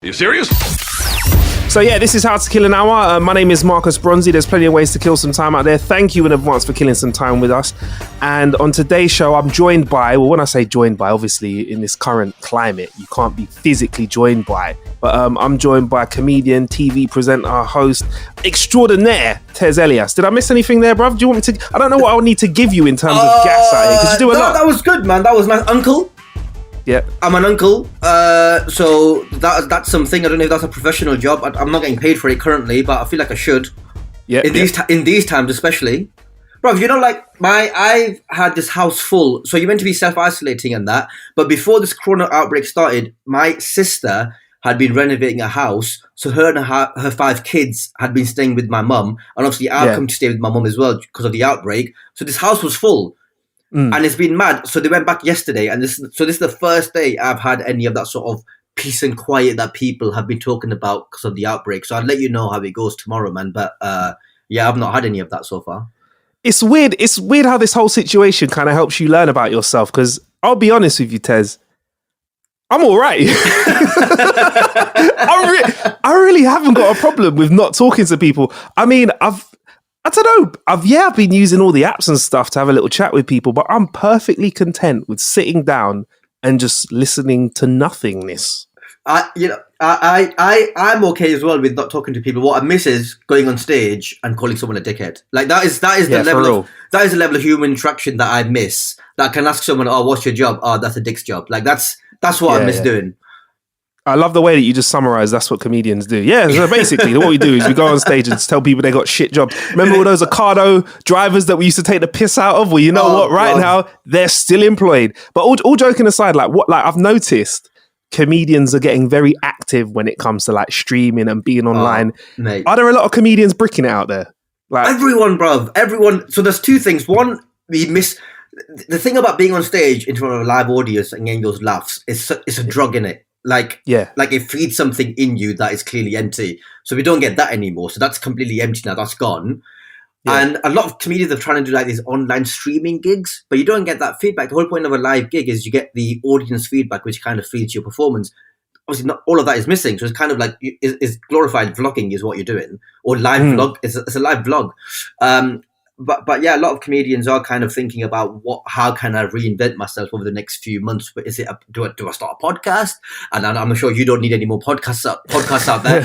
You serious? So yeah, this is How to Kill an Hour. My name is Marcus Bronzy. There's plenty of ways to kill some time out there. Thank you in advance for killing some time with us. And on today's show, I'm joined by, well, when I say joined by, obviously in this current climate, you can't be physically joined by, but I'm joined by comedian, TV presenter, host, extraordinaire, Tez Ilyas. Did I miss anything there, bruv? Do you want me to, I don't know what I would need to give you in terms of gas out here, because you do a lot. That was good, man. That was my uncle. Yeah, I'm an uncle, so that's something. I don't know if that's a professional job. I'm not getting paid for it currently, but I feel like I should. Yeah. In these times, especially, bro. You know, like I've had this house full. So you're meant to be self-isolating and that. But before this corona outbreak started, my sister had been renovating a house. So her and her 5 kids had been staying with my mum, and obviously I've come to stay with my mum as well because of the outbreak. So this house was full. And it's been mad. So they went back yesterday, and this is the first day I've had any of that sort of peace and quiet that people have been talking about because of the outbreak. So I'll let you know how it goes tomorrow, man. But yeah, I've not had any of that so far. It's weird. It's weird how this whole situation kind of helps you learn about yourself. Because I'll be honest with you, Tez, I'm all right. I really haven't got a problem with not talking to people. I mean, I don't know. I've been using all the apps and stuff to have a little chat with people, but I'm perfectly content with sitting down and just listening to nothingness. I'm okay as well with not talking to people. What I miss is going on stage and calling someone a dickhead. Like that is the level of human interaction that I miss. That I can ask someone, "Oh, what's your job?" "Oh, that's a dick's job." Like that's what I miss doing. I love the way that you just summarize. That's what comedians do. Yeah, so basically what we do is we go on stage and tell people they got shit jobs. Remember all those Ocado drivers that we used to take the piss out of? Well, you know what? Right now, they're still employed. But all joking aside, like I've noticed comedians are getting very active when it comes to like streaming and being online. Mate. Are there a lot of comedians bricking it out there? Like everyone, bruv. Everyone. So there's 2 things. One, we miss... The thing about being on stage in front of a live audience and getting those laughs, it's a drug in it. Like it feeds something in you that is clearly empty. So we don't get that anymore. So that's completely empty now. That's gone. Yeah. And a lot of comedians are trying to do like these online streaming gigs, but you don't get that feedback. The whole point of a live gig is you get the audience feedback, which kind of feeds your performance. Obviously, not all of that is missing. So it's kind of like is glorified vlogging is what you're doing, or live vlog. It's a live vlog. But yeah, a lot of comedians are kind of thinking about how can I reinvent myself over the next few months? But is it do I start a podcast? And I'm sure you don't need any more podcasts out there.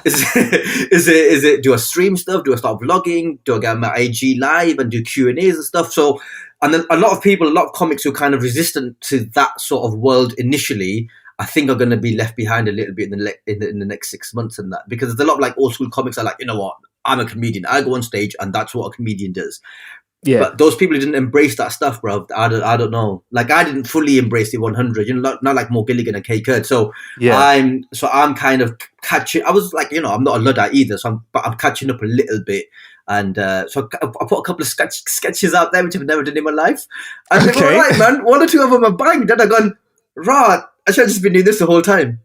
Is it do I stream stuff? Do I start vlogging? Do I get my IG live and do Q&As and stuff? So, and then a lot of comics who are kind of resistant to that sort of world initially, I think are going to be left behind a little bit in the next 6 months and that, because there's a lot of like old school comics are like, you know what? I'm a comedian. I go on stage and that's what a comedian does. Yeah. But those people who didn't embrace that stuff, bro, I don't know. Like I didn't fully embrace the 100, not like Mo Gilligan and Kay Kurd. So I'm kind of catching. I was like, I'm not a Luddite either. So I'm catching up a little bit. And so I put a couple of sketches out there, which I've never done in my life. And okay. All right, man, 1 or 2 of them are banged. Then I've gone, right, I should have just been doing this the whole time.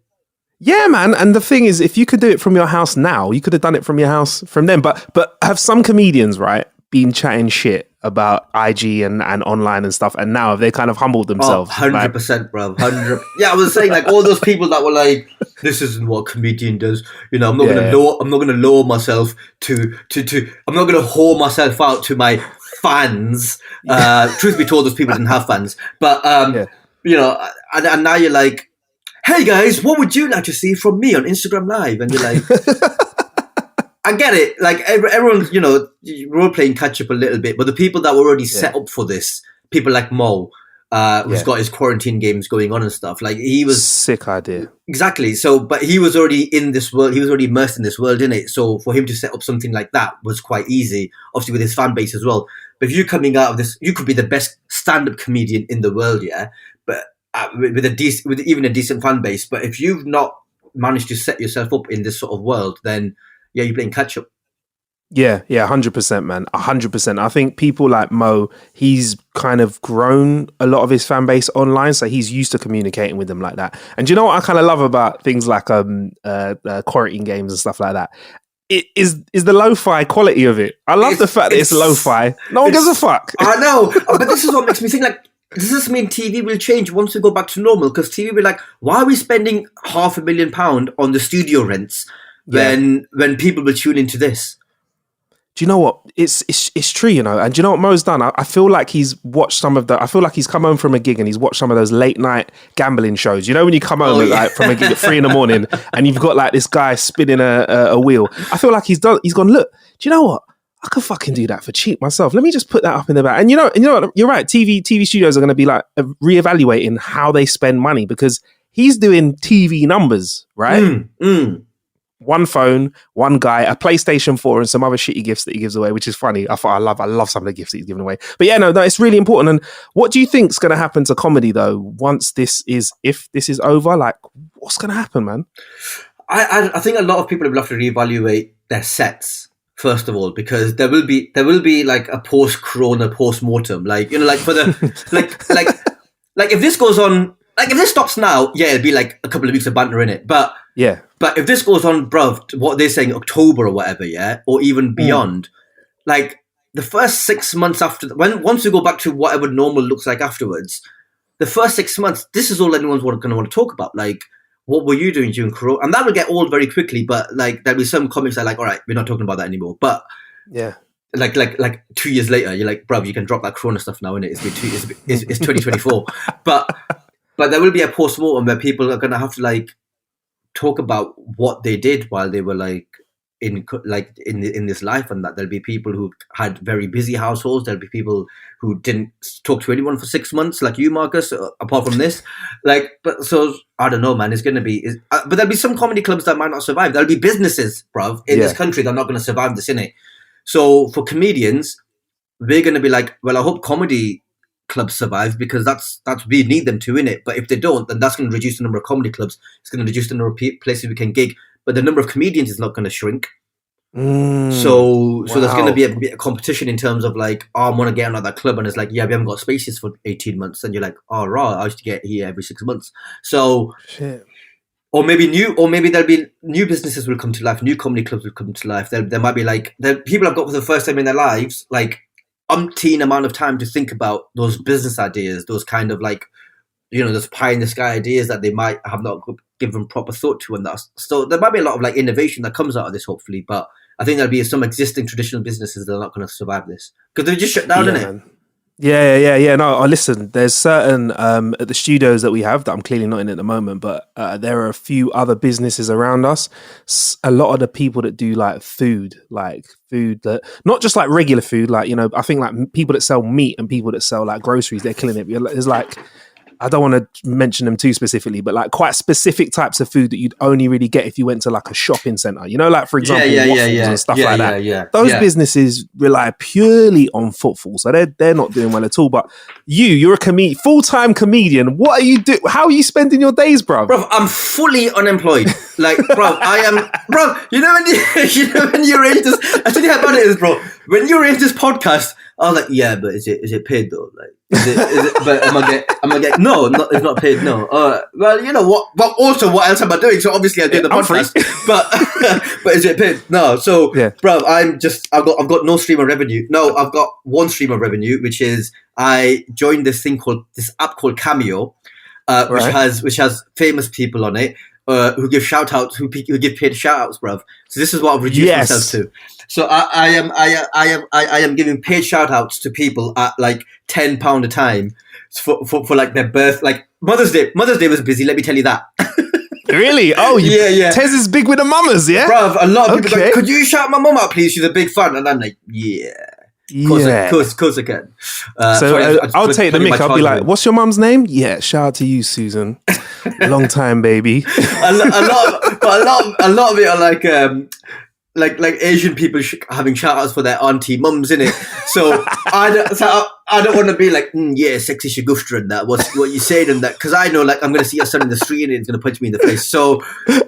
Yeah, man. And the thing is, if you could do it from your house now, you could have done it from your house from then. But have some comedians, right, been chatting shit about IG and online and stuff, and now have they kind of humbled themselves? 100%, bro. 100%. Yeah, I was saying like all those people that were like, "This isn't what a comedian does." I'm not gonna lower myself to. I'm not gonna whore myself out to my fans. Truth be told, those people didn't have fans, but and now you're like, "Hey guys, what would you like to see from me on Instagram Live?" And you're like, I get it. Like everyone's, role playing catch up a little bit, but the people that were already set up for this, people like Mo, who's got his quarantine games going on and stuff. Like he was sick idea. Exactly. So, but he was already in this world. He was already immersed in this world, innit? So for him to set up something like that was quite easy. Obviously with his fan base as well. But if you're coming out of this, you could be the best stand-up comedian in the world, yeah. But with even a decent fan base, but if you've not managed to set yourself up in this sort of world, then you're playing catch up. Yeah, 100%, man, 100%. I think people like Mo, he's kind of grown a lot of his fan base online, so he's used to communicating with them like that. And do you know what I kind of love about things like quarantine games and stuff like that? It is the lo-fi quality of it. I love the fact that it's lo-fi. No one gives a fuck. I know, but this is what makes me think like, does this mean TV will change once we go back to normal? Because TV will be like, why are we spending £500,000 on the studio rents when people will tune into this? Do you know what? It's true, you know. And do you know what Mo's done? I feel like he's watched I feel like he's come home from a gig and he's watched some of those late night gambling shows. You know, when you come home like from a gig at 3 a.m. and you've got like this guy spinning a wheel. I feel like he's gone, look, do you know what? I could fucking do that for cheap myself. Let me just put that up in the back. And you know what? You're right. TV studios are going to be like reevaluating how they spend money because he's doing TV numbers, right? One phone, one guy, a PlayStation 4 and some other shitty gifts that he gives away, which is funny. I love some of the gifts that he's giving away. But yeah, no, it's really important. And what do you think's going to happen to comedy though, if this is over? Like, what's going to happen, man? I think a lot of people will have to reevaluate their sets. First of all, because there will be like a post-corona, post-mortem, like, you know, like for the like if this goes on, like if this stops now, yeah, it'll be like a couple of weeks of banter in it. But if this goes on, bruv, what they're saying, October or whatever, yeah, or even beyond, like the first 6 months after, once we go back to whatever normal looks like afterwards, the first 6 months, this is all anyone's going to want to talk about, like. What were you doing during Corona? And that will get old very quickly, but like there'll be some comics that are like, all right, we're not talking about that anymore. But like 2 years later, you're like, bro, you can drop that Corona stuff now, innit? It's 2024. but there will be a post-mortem where people are gonna have to like talk about what they did while they were like in this life, and that there'll be people who had very busy households. There'll be people who didn't talk to anyone for 6 months, like you, Marcus. Apart from this, but so I don't know, man. It's gonna be, but there'll be some comedy clubs that might not survive. There'll be businesses, bruv, in this country that are not going to survive this, innit? So for comedians, we're gonna be like, well, I hope comedy clubs survive because that's we need them to, innit? But if they don't, then that's going to reduce the number of comedy clubs. It's going to reduce the number of places we can gig. But the number of comedians is not going to shrink. So there's going to be a bit of competition in terms of like, I want to get another club, and it's like, yeah, we haven't got spaces for 18 months, and you're like, oh, right, I used to get here every 6 months. So, or maybe there'll be new businesses will come to life, new comedy clubs will come to life. There might be like people have got for the first time in their lives like umpteen amount of time to think about those business ideas, those kind of like, you know, those pie in the sky ideas that they might have not given proper thought to, and that. So there might be a lot of like innovation that comes out of this, hopefully. But I think there'll be some existing traditional businesses that are not going to survive this because they're just shut down, innit? Yeah. No, listen, there's certain at the studios that we have that I'm clearly not in at the moment, but there are a few other businesses around us. A lot of the people that do like food that not just like regular food, like, you know, I think like people that sell meat and people that sell like groceries, they're killing it. There's like, I don't want to mention them too specifically, but like quite specific types of food that you'd only really get if you went to like a shopping center, you know, like for example, waffles and stuff like that. Those businesses rely purely on footfall. So they're not doing well at all. But you're a full-time comedian. What are you doing? How are you spending your days, bro? Bro, I'm fully unemployed. Like, bro, I am, bro, you know when you arrange this, I tell you how bad it is, bro. When you arrange this podcast, I was like, yeah, but is it paid though? Like, is it, but am I gonna get, no, it's not paid, no. Well, you know what, but also what else am I doing? So obviously I do the podcast, but is it paid? No. So, bro, I've got no stream of revenue. No, I've got one stream of revenue, which is I joined this app called Cameo, which has famous people on it, who give shout outs, who give paid shout outs, bruv. So this is what I've reduced myself to. So I am giving paid shout outs to people at like £10 a time for like their birth, like Mother's Day. Mother's Day was busy, let me tell you that. Really? Oh, yeah. Tez is big with the mamas, yeah? Bruv, a lot of people go, could you shout my mum out, please? She's a big fan. And I'm like, yeah. Of course I can. I'll take the mic. I'll be like, what's your mum's name? Yeah, shout out to you, Susan. Long time, baby. a lot of it are like Asian people having shout outs for their auntie mums, innit? So I don't want to be like, yeah, sexy shaguftra and that. What you saying and that? Because I know, like, I'm going to see your son in the street and he's going to punch me in the face. So I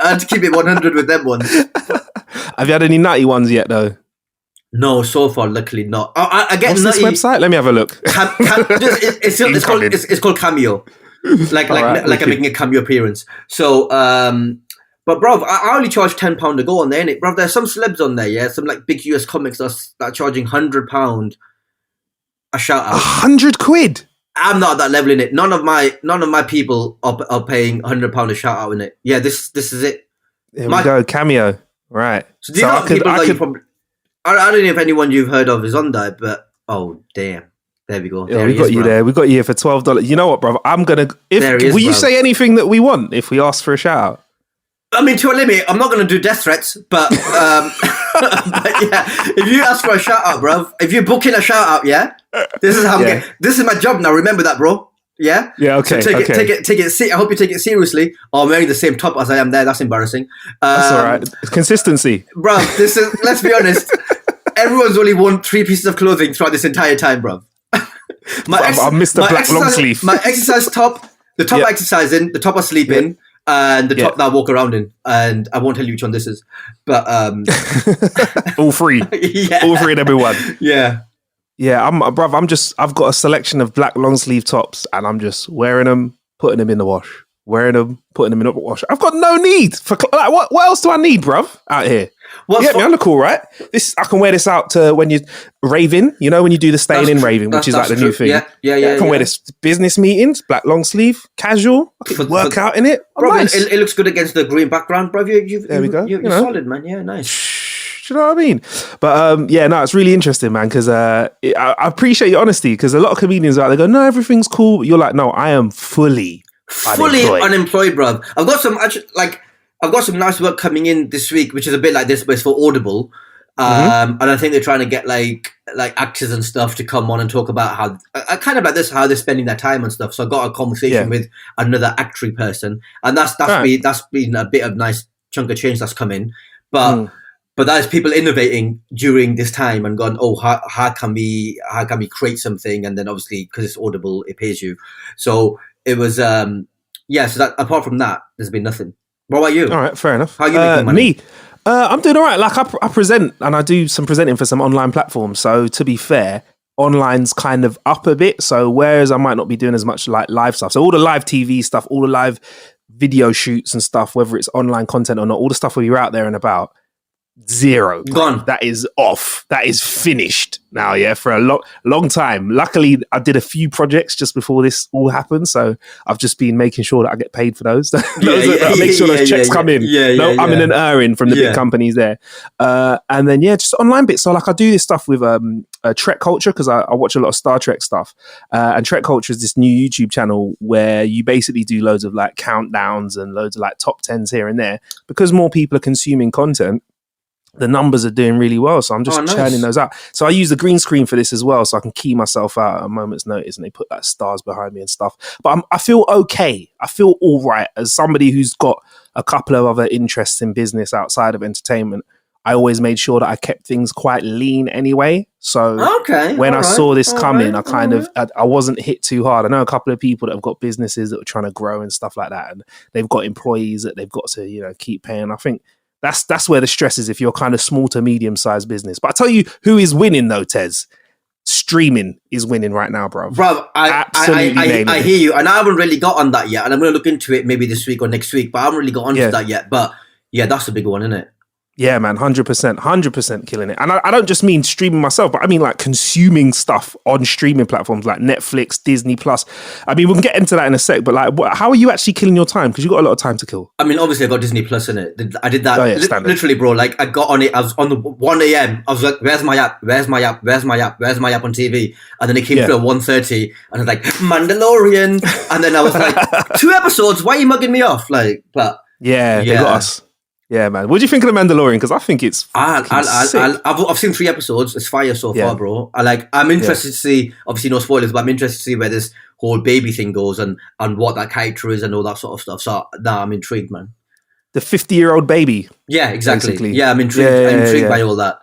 had to keep it 100 with them ones. Have you had any nutty ones yet, though? No, so far, luckily not. I get What's nutty. This website? Let me have a look. It's called Cameo. Like I'm making a cameo appearance. So, but bro, I only charge £10 to go on there, innit? Bro, there's some celebs on there, yeah? Some like big US comics that are charging £100 a shout out. 100 quid. I'm not at that level in it. None of my people are paying £100 a shout out in it. Yeah, this is it. There we go, Cameo. Right. So do you know people that you probably? I don't know if anyone you've heard of is on there, but oh damn, there we go. Yeah, we got you there. We got you here for $12. You know what, bro? I'm gonna. Will you say anything that we want if we ask for a shout out? I mean, to a limit, I'm not going to do death threats, but, but yeah, if you ask for a shout out, bro, if you're booking a shout out, yeah, this is how I'm getting. This is my job now. Remember that, bro. Yeah. Yeah. Okay. So take it. I hope you take it seriously. Or I'm wearing the same top as I am there. That's embarrassing. That's all right. Consistency, bro. This is. Let's be honest. Everyone's only worn 3 pieces of clothing throughout this entire time, bro. I missed the black long sleeve. My exercise top, the top I exercise in, the top I sleep in. And the top that I walk around in, and I won't tell you which one this is, but all three, all three, and everyone, yeah. I've got a selection of black long sleeve tops, and I'm just wearing them, putting them in the wash, wearing them, putting them in the wash. I've got no need for like what else do I need, bruv, out here? You get me? I look cool, right? I can wear this out to when you're raving, you know, when you do the staying in raving, which is like the new thing. Yeah. I can wear this business meetings, black long sleeve, casual. I can work out in it. Bro, nice. it looks good against the green background, bro. There we go. You're solid, man. Yeah, nice. Do you know what I mean? But it's really interesting, man, because I appreciate your honesty, because a lot of comedians out there go, no, everything's cool. But you're like, no, I am fully unemployed, bro. I've got some nice work coming in this week, which is a bit like this, but it's for Audible. And I think they're trying to get like actors and stuff to come on and talk about how kind of like this, how they're spending their time and stuff. So I got a conversation with another actory person, and that's been a bit of nice chunk of change that's come in. But that is people innovating during this time and gone, oh, how can we create something? And then obviously because it's Audible, it pays you. So it was so that apart from that, there's been nothing. What about you? All right, fair enough. How are you making money? Me? I'm doing all right. Like I present and I do some presenting for some online platforms. So to be fair, online's kind of up a bit. So whereas I might not be doing as much like live stuff. So all the live TV stuff, all the live video shoots and stuff, whether it's online content or not, all the stuff where you're out there and about, zero. Gone. That is off. That is finished now, for a long time. Luckily, I did a few projects just before this all happened, so I've just been making sure that I get paid for those. Make sure those checks come in. I'm in an earning from the big companies there. And then, just online bits. So like I do this stuff with Trek Culture, because I watch a lot of Star Trek stuff. And Trek Culture is this new YouTube channel where you basically do loads of like countdowns and loads of like top 10s here and there. Because more people are consuming content, the numbers are doing really well. So I'm just churning those out. So I use the green screen for this as well, so I can key myself out at a moment's notice, and they put like stars behind me and stuff. But I feel okay. I feel all right. As somebody who's got a couple of other interests in business outside of entertainment, I always made sure that I kept things quite lean anyway. So when I saw this coming, I wasn't hit too hard. I know a couple of people that have got businesses that are trying to grow and stuff like that, and they've got employees that they've got to, keep paying. I think that's where the stress is if you're kind of small to medium-sized business. But I tell you who is winning though, Tez. Streaming is winning right now, bro. Bro, I hear you. And I haven't really got on that yet. And I'm going to look into it maybe this week or next week. But I haven't really got onto that yet. But yeah, that's a big one, isn't it? Yeah, man, 100% killing it. And I don't just mean streaming myself, but I mean like consuming stuff on streaming platforms like Netflix, Disney Plus. I mean, we can get into that in a sec, but like, how are you actually killing your time? Because you've got a lot of time to kill. I mean, obviously I got Disney Plus in it. I did that literally, bro. Like I got on it. I was on the 1 a.m. I was like, where's my app? Where's my app? Where's my app? Where's my app on TV? And then it came through at 1:30 and I was like, Mandalorian. And then I was like, 2 episodes. Why are you mugging me off? Like, but yeah, they got us. Yeah, man. What do you think of The Mandalorian? Because I think it's I've seen 3 episodes. It's fire so far, bro. I'm interested to see, obviously no spoilers, but I'm interested to see where this whole baby thing goes and what that character is and all that sort of stuff. So I'm intrigued, man. The 50-year-old baby. Yeah, exactly. Basically. Yeah, I'm intrigued. I'm intrigued by all that.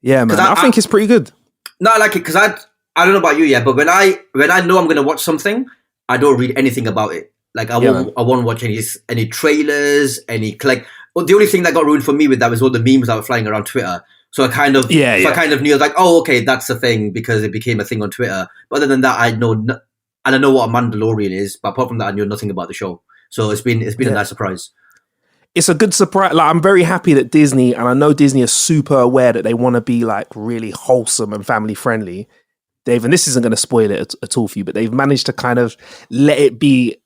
Yeah, man. I think it's pretty good. No, I like it because I don't know about you yet, but when I know I'm going to watch something, I don't read anything about it. Like I won't watch any trailers, Well, the only thing that got ruined for me with that was all the memes that were flying around Twitter. So I kind of knew, I was like, oh, okay, that's a thing because it became a thing on Twitter. But other than that, I know what a Mandalorian is. But apart from that, I knew nothing about the show. So it's been a nice surprise. It's a good surprise. Like, I'm very happy that Disney, and I know Disney is super aware that they want to be like really wholesome and family friendly. and this isn't going to spoil it at all for you, but they've managed to kind of let it be.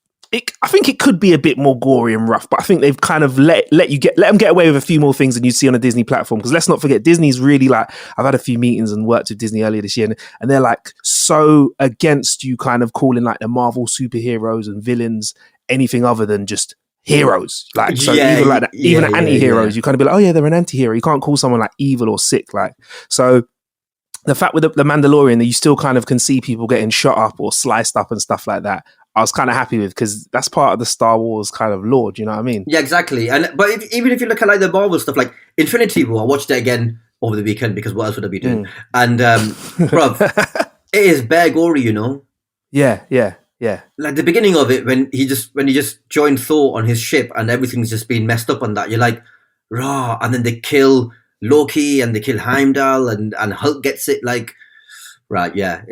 I think it could be a bit more gory and rough, but I think they've kind of let them get away with a few more things than you see on a Disney platform. Because let's not forget, Disney's really like, I've had a few meetings and worked with Disney earlier this year, and they're like so against you kind of calling like the Marvel superheroes and villains anything other than just heroes. Like, so even like that, even anti-heroes, you kind of be like, oh yeah, they're an anti-hero. You can't call someone like evil or sick. Like, so the fact with the Mandalorian that you still kind of can see people getting shot up or sliced up and stuff like that, I was kind of happy with, because that's part of the Star Wars kind of lore. Do you know what I mean? Yeah, exactly. But even if you look at like the Marvel stuff, like Infinity War, I watched it again over the weekend because what else would I be doing? And bruv, it is bare gory, you know. Yeah. Like the beginning of it, when he just joined Thor on his ship and everything's just been messed up on that, you're like, rah, and then they kill Loki and they kill Heimdall and Hulk gets it, like, right, yeah.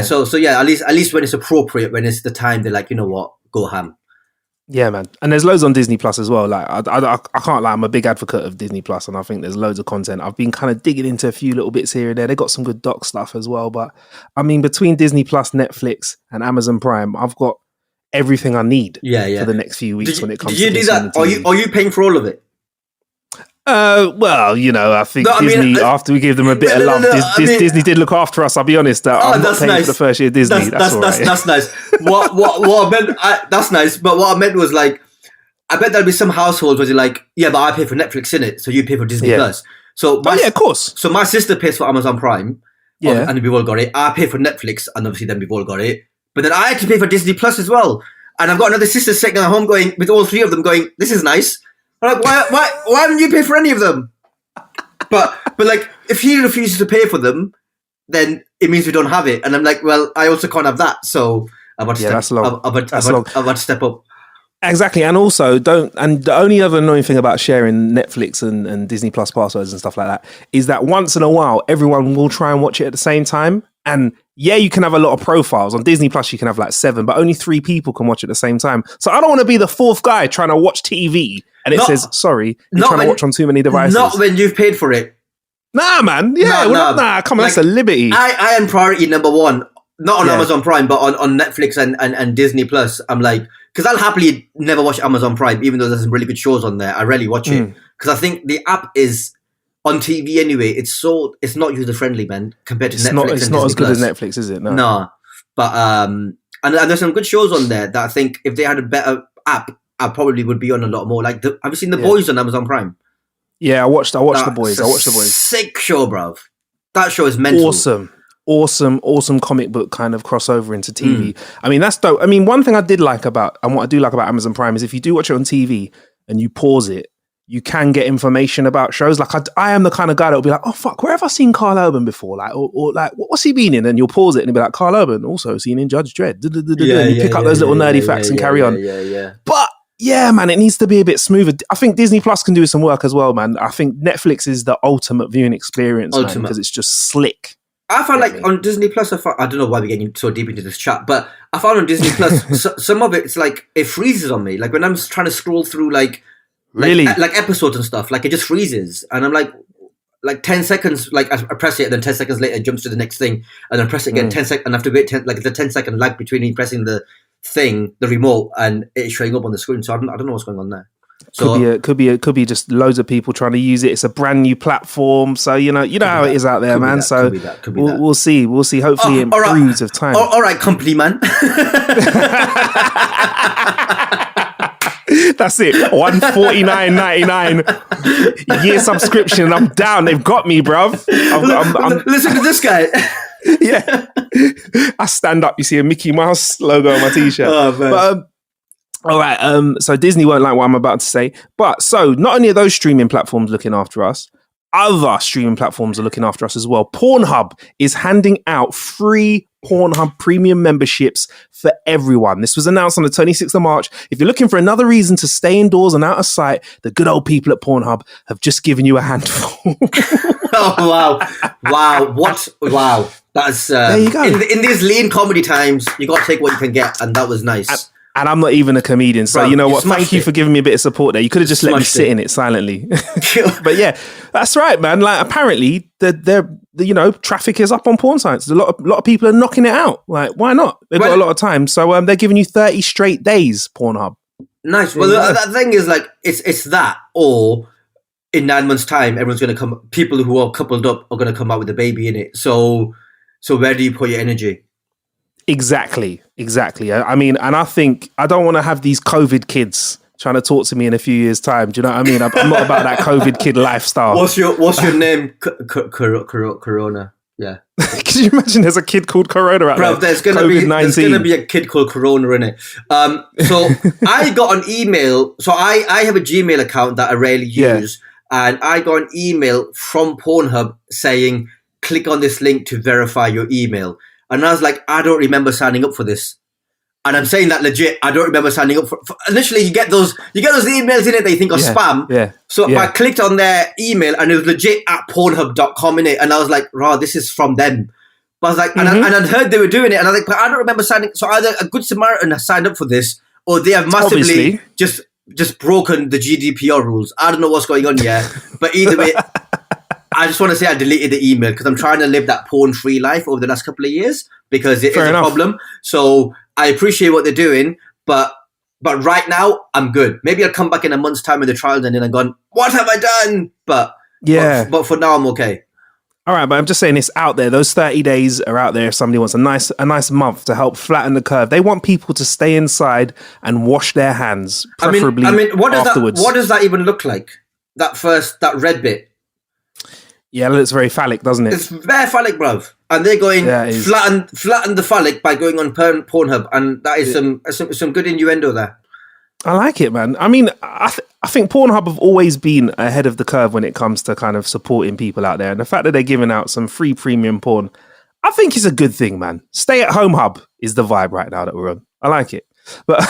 So at least when it's appropriate, when it's the time, they're like, you know what, go ham. Yeah, man. And there's loads on Disney Plus as well. Like, I can't lie, I'm a big advocate of Disney Plus, and I think there's loads of content. I've been kind of digging into a few little bits here and there. They got some good doc stuff as well. But I mean, between Disney Plus, Netflix, and Amazon Prime, I've got everything I need for the next few weeks when it comes to Did you do that? Are you paying for all of it? Well, you know, I think Disney, after we gave them a bit of love, Disney did look after us. I'll be honest. I'm not paying for the first year of Disney. That's nice. What I meant, that's nice. But what I meant was like, I bet there'll be some households where you're like, yeah, but I pay for Netflix in it, so you pay for Disney Plus. So of course. So my sister pays for Amazon Prime, and we've all got it. I pay for Netflix, and obviously then we've all got it. But then I had to pay for Disney Plus as well. And I've got another sister sitting at home going, with all three of them going, this is nice. I'm like, why haven't you paid for any of them? But like, if he refuses to pay for them, then it means we don't have it. And I'm like, well, I also can't have that. So I've got to step up. Exactly. And also and the only other annoying thing about sharing Netflix and Disney Plus passwords and stuff like that is that once in a while, everyone will try and watch it at the same time. And yeah, you can have a lot of profiles. On Disney Plus, you can have like 7, but only 3 people can watch at the same time. So I don't want to be the 4th guy trying to watch TV and it says, sorry, you're trying to watch on too many devices. Not when you've paid for it. Nah, man. Yeah, nah, come on, like, that's a liberty. I am priority number 1, not on Amazon Prime, but on Netflix and Disney Plus. I'm like, because I'll happily never watch Amazon Prime, even though there's some really good shows on there. I rarely watch it because I think the app is on TV anyway. It's not user friendly, man, compared to Netflix. It's not as good as Netflix, is it? No. But and there's some good shows on there that I think if they had a better app, I probably would be on a lot more. Like, have you seen The Boys on Amazon Prime? Yeah, I watched The Boys. I watched The Boys. Sick show, bruv. That show is mental. Awesome comic book kind of crossover into TV. I mean, that's dope. I mean, one thing I did like about, and what I do like about Amazon Prime is if you do watch it on TV and you pause it, you can get information about shows. Like I am the kind of guy that will be like, oh fuck, where have I seen Carl Urban before? Like, or like, what's he been in? And you'll pause it and you'll be like, Carl Urban, also seen in Judge Dredd. And you pick up those little nerdy facts and carry on. But yeah, man, it needs to be a bit smoother. I think Disney Plus can do some work as well, man. I think Netflix is the ultimate viewing experience, man, because it's just slick. I found like on Disney Plus, I don't know why we're getting so deep into this chat, but I found on Disney Plus, some of it's like, it freezes on me. Like when I'm trying to scroll through like episodes and stuff, like it just freezes. And I'm like 10 seconds, like I press it and then 10 seconds later it jumps to the next thing. And then press it again, 10 seconds, and I have to wait like the 10-second lag between me pressing the thing, the remote, and it's showing up on the screen. So I don't know what's going on there. So could be just loads of people trying to use it. It's a brand new platform, so you know how it is out there, man. So we'll see. Hopefully, it improves with time. All right, company man. That's it. $149.99 year subscription. I'm down. They've got me, bruv. I'm listen to this guy. Yeah, I stand up. You see a Mickey Mouse logo on my t-shirt. Oh, man. But all right, so Disney won't like what I'm about to say. But so not only are those streaming platforms looking after us, other streaming platforms are looking after us as well. Pornhub is handing out free Pornhub premium memberships for everyone. This was announced on the 26th of March. If you're looking for another reason to stay indoors and out of sight, the good old people at Pornhub have just given you a handful. Oh, wow. That's there you go. In these lean comedy times, you got to take what you can get, and that was nice. And I'm not even a comedian. So, Bro, you know what? Thank you for giving me a bit of support there. You could have just let me sit in it silently. But yeah, that's right, man. Like, apparently, traffic is up on porn sites. A lot of people are knocking it out. Like, why not? They've got a lot of time. So they're giving you 30 straight days, Pornhub. Nice. Well, that thing is like, it's that, or in 9 months' time, everyone's going to come, people who are coupled up are going to come out with a baby in it. So where do you put your energy? Exactly. I mean, and I think I don't want to have these COVID kids trying to talk to me in a few years' time. Do you know what I mean? I'm not about that COVID kid lifestyle. What's your name? Corona. Yeah. Can you imagine there's a kid called Corona out there? There's gonna be a kid called Corona in it. So I got an email. So I have a Gmail account that I rarely use, and I got an email from Pornhub saying, "Click on this link to verify your email." And I was like, I don't remember signing up for this. And I'm saying that legit. I don't remember signing up for initially you get those emails in it that you think are spam. Yeah. So I clicked on their email and it was legit at pornhub.com in it. And I was like, "Raw, this is from them." But I was like, and I'd heard they were doing it, and I was like, but I don't remember signing. So either a Good Samaritan has signed up for this, or they have massively just broken the GDPR rules. I don't know what's going on here. But either way, I just want to say I deleted the email because I'm trying to live that porn-free life over the last couple of years because it is a problem. So I appreciate what they're doing, but right now I'm good. Maybe I'll come back in a month's time with the trials and then I'm going, what have I done? But for now I'm okay. All right, but I'm just saying it's out there. Those 30 days are out there if somebody wants a nice month to help flatten the curve. They want people to stay inside and wash their hands, preferably afterwards. What does that even look like? That red bit? Yeah, it looks very phallic, doesn't it? It's very phallic, bruv. And they're going flatten the phallic by going on Pornhub, and that is some good innuendo there. I like it, man. I mean, I think Pornhub have always been ahead of the curve when it comes to kind of supporting people out there. And the fact that they're giving out some free premium porn, I think is a good thing, man. Stay at home hub is the vibe right now that we're on. I like it. But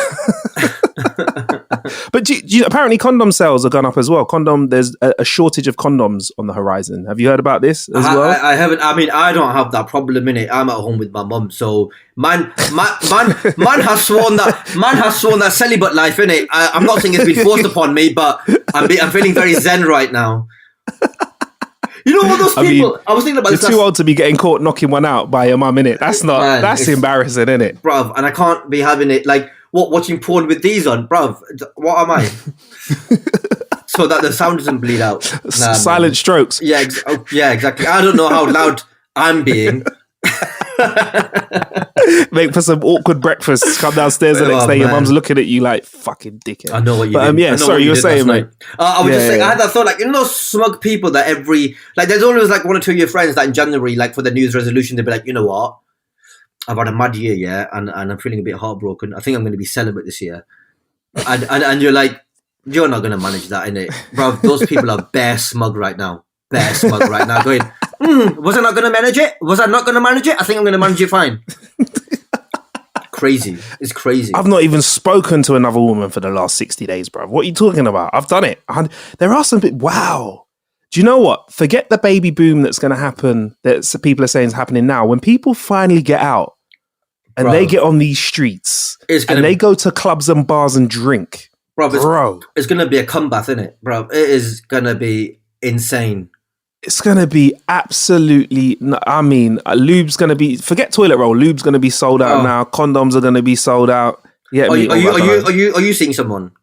but apparently condom sales have gone up as well. There's a shortage of condoms on the horizon. Have you heard about this as well? I haven't. I mean, I don't have that problem in it. I'm at home with my mum, so man has sworn that celibate life in it. I'm not saying it's been forced upon me, but I'm feeling very zen right now. You know what those people? I was thinking about this. You're too old to be getting caught knocking one out by your mum, innit? That's not. Man, that's embarrassing, innit, bruv? And I can't be having it like watching porn with these on, bruv. What am I? So that the sound doesn't bleed out. Silent strokes. Yeah, exactly. I don't know how loud I'm being. Make for some awkward breakfast. Come downstairs the next day. Your mum's looking at you like fucking dickhead. I know what you did. Sorry, you were saying, mate. I was just saying. I had that thought, like, you know, those smug people that there's always like one or two of your friends that in January, like for the New Year's resolution, they'll be like, you know what, I've had a mad year, yeah, and I'm feeling a bit heartbroken. I think I'm going to be celibate this year, and you're like, you're not going to manage that, innit, bro? Those people are bare smug right now. Going, was I not going to manage it? I think I'm going to manage it fine. Crazy. It's crazy. I've not even spoken to another woman for the last 60 days, bro. What are you talking about? I've done it. There are some wow. Do you know what? Forget the baby boom that's going to happen, that people are saying is happening now. When people finally get out and they get on these streets and they go to clubs and bars and drink, bro. It's going to be a comeback, isn't it, bro? It is going to be insane. It's going to be absolutely, I mean, lube's going to be, forget toilet roll, lube's going to be sold out now. Condoms are going to be sold out. Are you seeing someone?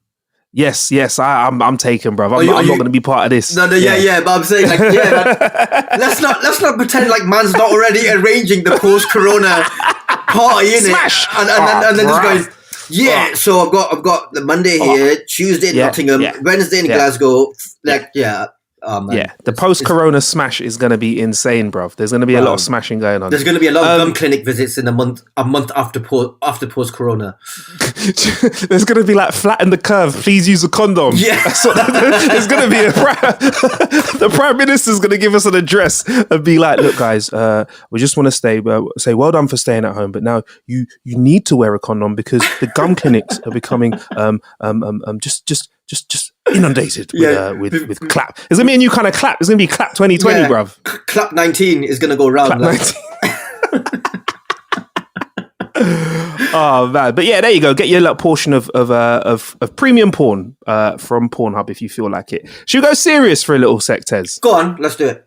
Yes, I'm taken, bro. I'm not going to be part of this. No, yeah, but I'm saying, like, let's not pretend like man's not already arranging the post-corona party, innit? Smash! And then just going, so I've got the Monday here, Tuesday in Nottingham, Wednesday in Glasgow, the post-corona smash is going to be insane, bruv. There's going to be a lot of smashing going on. There's going to be a lot of gum clinic visits in a month after post-corona. There's going to be like flatten the curve. Please use a condom. Yeah, there's going to be the Prime Minister's going to give us an address and be like, "Look, guys, we just want to say well done for staying at home, but now you need to wear a condom because the gum clinics are becoming just inundated with clap. It's gonna be a new kind of clap. It's gonna be clap 2020, bruv. Clap 19 is gonna go round. Oh man, but yeah, there you go. Get your little portion of premium porn from Pornhub if you feel like it. Should we go serious for a little sec, Tez? Go on, let's do it.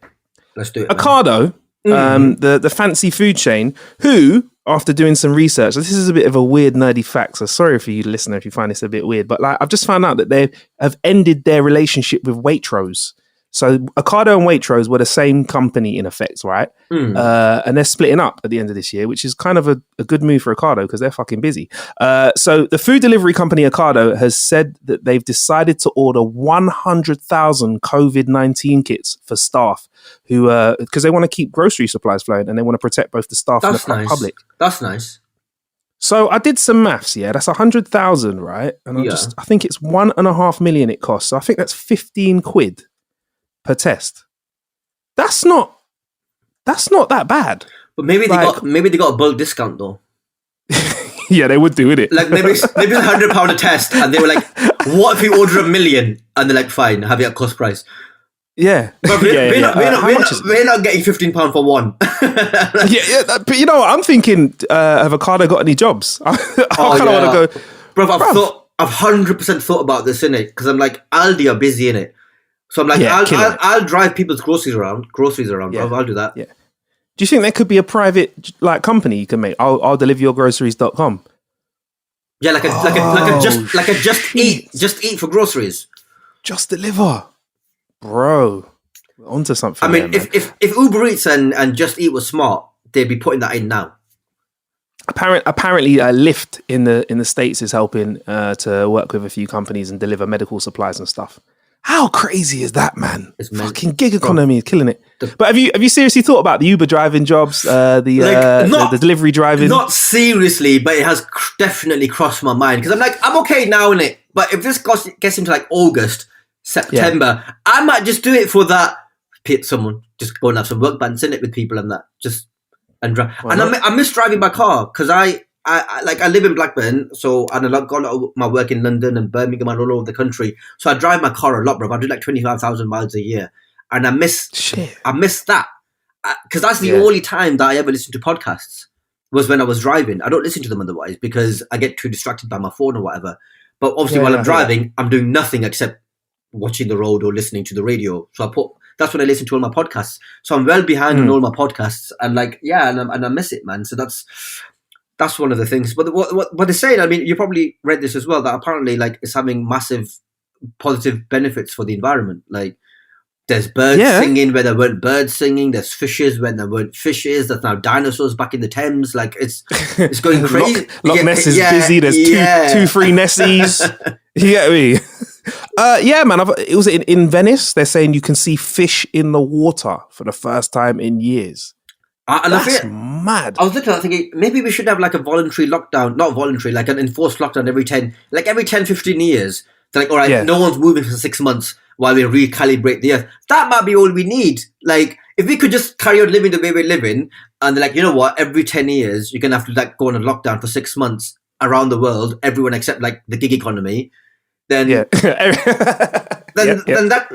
Ocado, the fancy food chain, who, after doing some research, this is a bit of a weird nerdy fact, so sorry for you listener if you find this a bit weird, but like I've just found out that they have ended their relationship with Waitrose. So Ocado and Waitrose were the same company in effect, right? And they're splitting up at the end of this year, which is kind of a good move for Ocado because they're fucking busy. So the food delivery company Ocado has said that they've decided to order 100,000 COVID-19 kits for staff who, because they want to keep grocery supplies flowing and they want to protect both the staff and the public. That's nice. So I did some maths, yeah. That's 100,000, right? And I think it's 1.5 million it costs. So I think that's 15 quid per test. That's not that bad. But maybe they got a bulk discount though. Yeah, they would do, wouldn't it? Like maybe it's £100 a test, and they were like, "What if we order 1 million?" And they're like, "Fine, have it at cost price." Yeah, but we're not getting £15 for one. But you know what? I'm thinking, have Ocado got any jobs? I kind of want to go, bro. I've 100% thought about this in it because I'm like, Aldi are busy in it. So I'm like, I'll drive people's groceries around. Yeah. I'll do that. Yeah. Do you think there could be a private like company you can make? I'll deliver your groceries.com. Yeah, like a just eat for groceries. Just deliver, bro. We're onto something. I mean, if Uber Eats and Just Eat was smart, they'd be putting that in now. Apparently, Lyft in the States is helping to work with a few companies and deliver medical supplies and stuff. How crazy is that, man? It's fucking gig economy is killing it. But have you seriously thought about the Uber driving jobs, the delivery driving? Not seriously, but it has definitely crossed my mind because I'm like, I'm okay now in it. But if this gets into like August, September, I might just do it for that. Someone just go and have some work bands in it with people and that and drive. And I miss driving my car because I live in Blackburn, and I've got a lot of my work in London and Birmingham and all over the country. So I drive my car a lot, bro. I do like 25,000 miles a year, and I miss that because that's the only time that I ever listened to podcasts was when I was driving. I don't listen to them otherwise because I get too distracted by my phone or whatever. But obviously, while I'm driving, I'm doing nothing except watching the road or listening to the radio. So that's when I listen to all my podcasts. So I'm well behind on all my podcasts, and and I miss it, man. So that's one of the things. But what they're saying, I mean, you probably read this as well, that apparently like it's having massive positive benefits for the environment. Like there's birds singing where there weren't birds singing. There's fishes when there weren't fishes. There's now dinosaurs back in the Thames. Like it's going crazy. Loch Ness is busy. There's two free Nessies. You get me? Man. It was in Venice. They're saying you can see fish in the water for the first time in years. That's mad. I was looking at that thinking, maybe we should have like a voluntary lockdown, not voluntary, like an enforced lockdown every 10, 15 years. They're like, all right, no one's moving for 6 months while we recalibrate the earth. That might be all we need. Like, if we could just carry on living the way we're living, and they're like, you know what, every 10 years, you're going to have to like go on a lockdown for 6 months around the world, everyone except like the gig economy, then that,